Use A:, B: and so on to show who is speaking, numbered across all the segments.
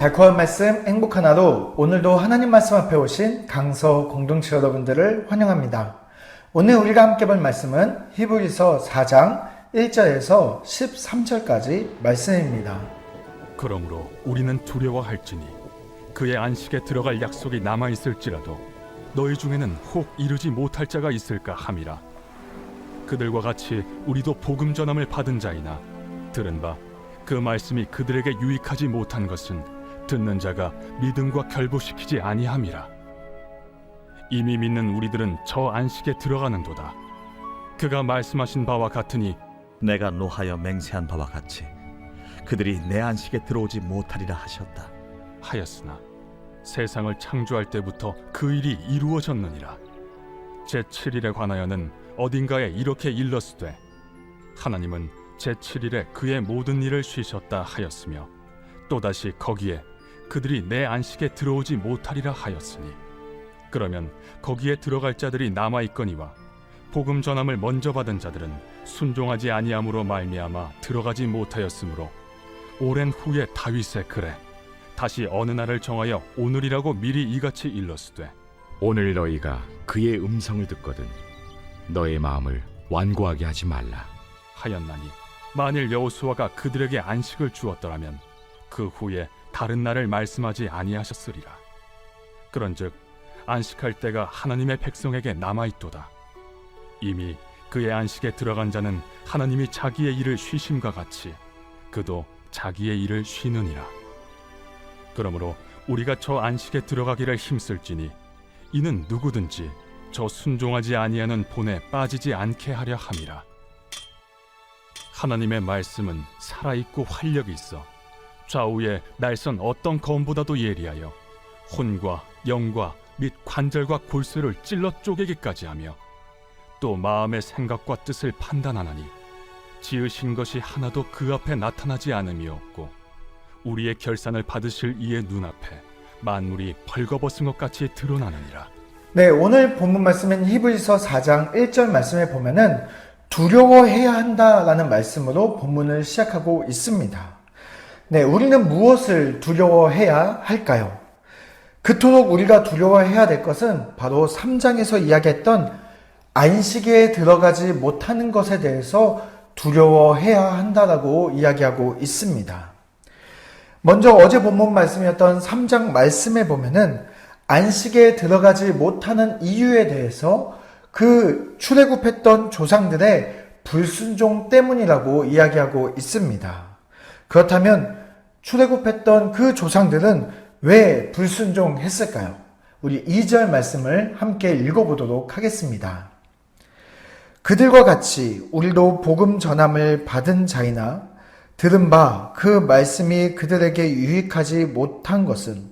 A: 달콤한 말씀 행복한 하루, 오늘도 하나님 말씀 앞에 오신 강서 공동체 여러분들을 환영합니다. 오늘 우리가 함께 볼 말씀은 히브리서 4장 1절에서 13절까지 말씀입니다.
B: 그러므로 우리는 두려워할지니 그의 안식에 들어갈 약속이 남아있을지라도 너희 중에는 혹 이르지 못할 자가 있을까 함이라. 그들과 같이 우리도 복음 전함을 받은 자이나 들은 바 그 말씀이 그들에게 유익하지 못한 것은 듣는 자가 믿음과 결부시키지 아니함이라. 이미 믿는 우리들은 저 안식에 들어가는도다. 그가 말씀하신 바와 같으니
C: 내가 노하여 맹세한 바와 같이 그들이 내 안식에 들어오지 못하리라 하셨다
B: 하였으나 세상을 창조할 때부터 그 일이 이루어졌느니라. 제7일에 관하여는 어딘가에 이렇게 일렀으되 하나님은 제7일에 그의 모든 일을 쉬셨다 하였으며 또다시 거기에 그들이 내 안식에 들어오지 못하리라 하였으니 그러면 거기에 들어갈 자들이 남아있거니와 복음 전함을 먼저 받은 자들은 순종하지 아니함으로 말미암아 들어가지 못하였으므로 오랜 후에 다윗의 글에 다시 어느 날을 정하여 오늘이라고 미리 이같이 일렀으되
D: 오늘 너희가 그의 음성을 듣거든 너의 마음을 완고하게 하지 말라
B: 하였나니 만일 여호수아가 그들에게 안식을 주었더라면 그 후에 다른 날을 말씀하지 아니하셨으리라. 그런즉 안식할 때가 하나님의 백성에게 남아있도다. 이미 그의 안식에 들어간 자는 하나님이 자기의 일을 쉬심과 같이 그도 자기의 일을 쉬느니라. 그러므로 우리가 저 안식에 들어가기를 힘쓸지니 이는 누구든지 저 순종하지 아니하는 본에 빠지지 않게 하려 함이라. 하나님의 말씀은 살아있고 활력이 있어 좌우에 날선 어떤 검보다도 예리하여 혼과 영과 및 관절과 골수를 찔러 쪼개기까지 하며 또 마음의 생각과 뜻을 판단하나니 지으신 것이 하나도 그 앞에 나타나지 않음이 없고 우리의 결산을 받으실 이의 눈앞에 만물이 벌거벗은 것 같이 드러나느니라.
A: 네, 오늘 본문 말씀인 히브리서 4장 1절 말씀에 보면은 두려워해야 한다라는 말씀으로 본문을 시작하고 있습니다. 네, 우리는 무엇을 두려워해야 할까요? 그토록 우리가 두려워해야 될 것은 바로 3장에서 이야기했던 안식에 들어가지 못하는 것에 대해서 두려워해야 한다라고 이야기하고 있습니다. 먼저 어제 본문 말씀이었던 3장 말씀에 보면은 안식에 들어가지 못하는 이유에 대해서 그 출애굽했던 조상들의 불순종 때문이라고 이야기하고 있습니다. 그렇다면 출애굽했던 그 조상들은 왜 불순종했을까요? 우리 2절 말씀을 함께 읽어보도록 하겠습니다. 그들과 같이 우리도 복음 전함을 받은 자이나 들은 바 그 말씀이 그들에게 유익하지 못한 것은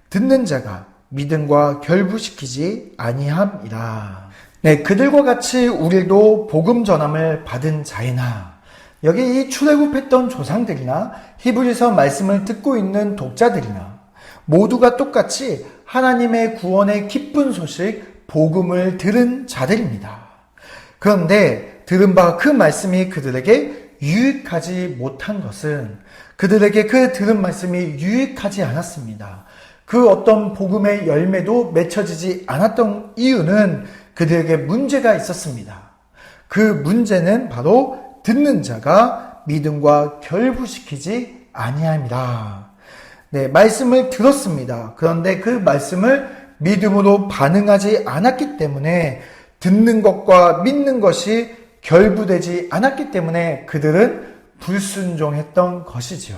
A: 듣는 자가 믿음과 결부시키지 아니함이라. 네, 그들과 같이 우리도 복음 전함을 받은 자이나, 여기 이 출애굽했던 조상들이나 히브리서 말씀을 듣고 있는 독자들이나 모두가 똑같이 하나님의 구원의 기쁜 소식 복음을 들은 자들입니다. 그런데 들은 바 그 말씀이 그들에게 유익하지 못한 것은 그들에게 그 들은 말씀이 유익하지 않았습니다. 그 어떤 복음의 열매도 맺혀지지 않았던 이유는 그들에게 문제가 있었습니다. 그 문제는 바로 듣는 자가 믿음과 결부시키지 아니함이라. 네, 말씀을 들었습니다. 그런데 그 말씀을 믿음으로 반응하지 않았기 때문에 듣는 것과 믿는 것이 결부되지 않았기 때문에 그들은 불순종했던 것이죠.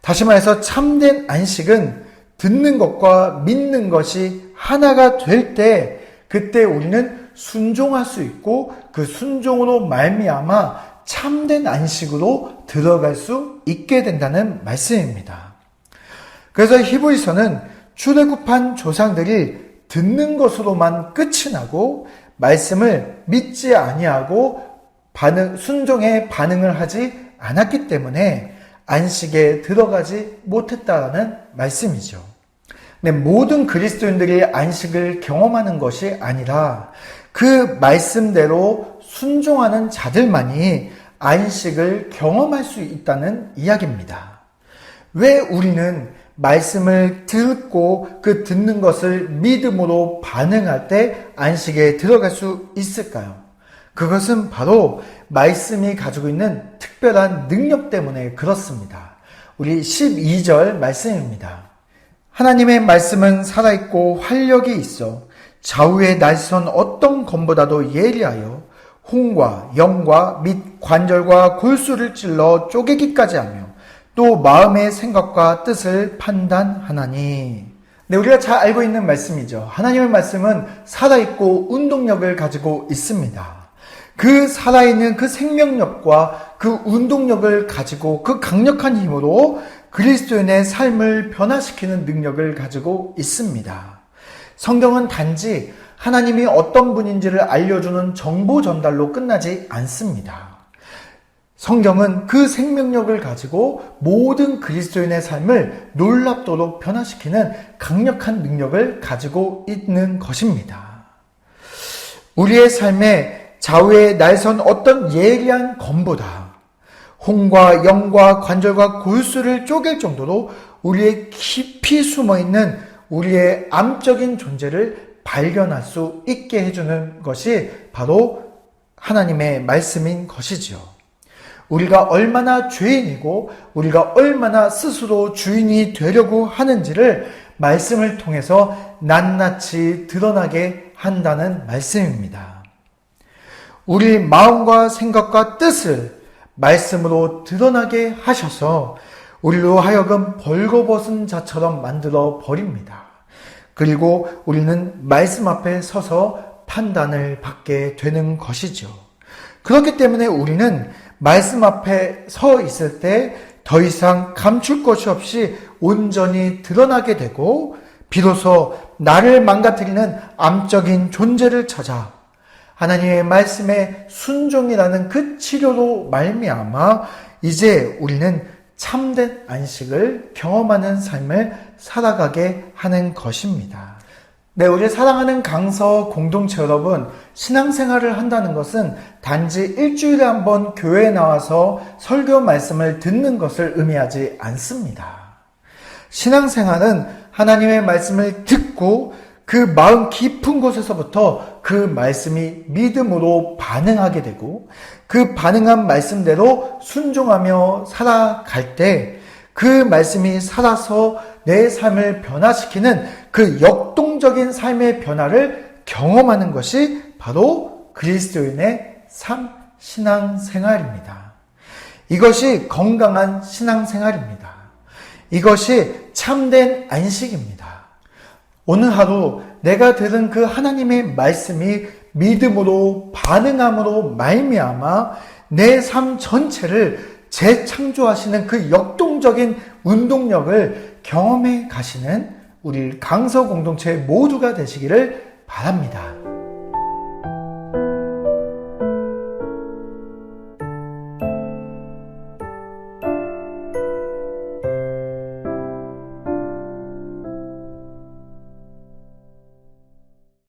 A: 다시 말해서 참된 안식은 듣는 것과 믿는 것이 하나가 될 때 그때 우리는 순종할 수 있고 그 순종으로 말미암아 참된 안식으로 들어갈 수 있게 된다는 말씀입니다. 그래서 히브리서는 출애굽한 조상들이 듣는 것으로만 끝이 나고 말씀을 믿지 아니하고 순종에 반응을 하지 않았기 때문에 안식에 들어가지 못했다는 말씀이죠. 네, 모든 그리스도인들이 안식을 경험하는 것이 아니라 그 말씀대로 순종하는 자들만이 안식을 경험할 수 있다는 이야기입니다. 왜 우리는 말씀을 듣고 그 듣는 것을 믿음으로 반응할 때 안식에 들어갈 수 있을까요? 그것은 바로 말씀이 가지고 있는 특별한 능력 때문에 그렇습니다. 우리 12절 말씀입니다. 하나님의 말씀은 살아있고 활력이 있어 좌우의 날선 어떤 검보다도 예리하여 혼과 영과 및 관절과 골수를 찔러 쪼개기까지 하며 또 마음의 생각과 뜻을 판단하나니. 네, 우리가 잘 알고 있는 말씀이죠. 하나님의 말씀은 살아있고 운동력을 가지고 있습니다. 그 살아있는 그 생명력과 그 운동력을 가지고 그 강력한 힘으로 그리스도인의 삶을 변화시키는 능력을 가지고 있습니다. 성경은 단지 하나님이 어떤 분인지를 알려주는 정보 전달로 끝나지 않습니다. 성경은 그 생명력을 가지고 모든 그리스도인의 삶을 놀랍도록 변화시키는 강력한 능력을 가지고 있는 것입니다. 우리의 삶에 좌우에 날선 어떤 예리한 검보다 혼과 영과 관절과 골수를 쪼갤 정도로 우리의 깊이 숨어있는 우리의 암적인 존재를 발견할 수 있게 해주는 것이 바로 하나님의 말씀인 것이지요. 우리가 얼마나 죄인이고 우리가 얼마나 스스로 주인이 되려고 하는지를 말씀을 통해서 낱낱이 드러나게 한다는 말씀입니다. 우리 마음과 생각과 뜻을 말씀으로 드러나게 하셔서 우리로 하여금 벌거벗은 자처럼 만들어 버립니다. 그리고 우리는 말씀 앞에 서서 판단을 받게 되는 것이죠. 그렇기 때문에 우리는 말씀 앞에 서 있을 때 더 이상 감출 것이 없이 온전히 드러나게 되고 비로소 나를 망가뜨리는 암적인 존재를 찾아 하나님의 말씀에 순종이라는 그 치료로 말미암아 이제 우리는 참된 안식을 경험하는 삶을 살아가게 하는 것입니다. 네, 우리 사랑하는 강서 공동체 여러분, 신앙생활을 한다는 것은 단지 일주일에 한 번 교회에 나와서 설교 말씀을 듣는 것을 의미하지 않습니다. 신앙생활은 하나님의 말씀을 듣고 그 마음 깊은 곳에서부터 그 말씀이 믿음으로 반응하게 되고 그 반응한 말씀대로 순종하며 살아갈 때 그 말씀이 살아서 내 삶을 변화시키는 그 역동적인 삶의 변화를 경험하는 것이 바로 그리스도인의 삶, 신앙생활입니다. 이것이 건강한 신앙생활입니다. 이것이 참된 안식입니다. 오늘 하루 내가 들은 그 하나님의 말씀이 믿음으로 반응함으로 말미암아 내 삶 전체를 재창조하시는 그 역동적인 운동력을 경험해 가시는 우리 강서 공동체 모두가 되시기를 바랍니다.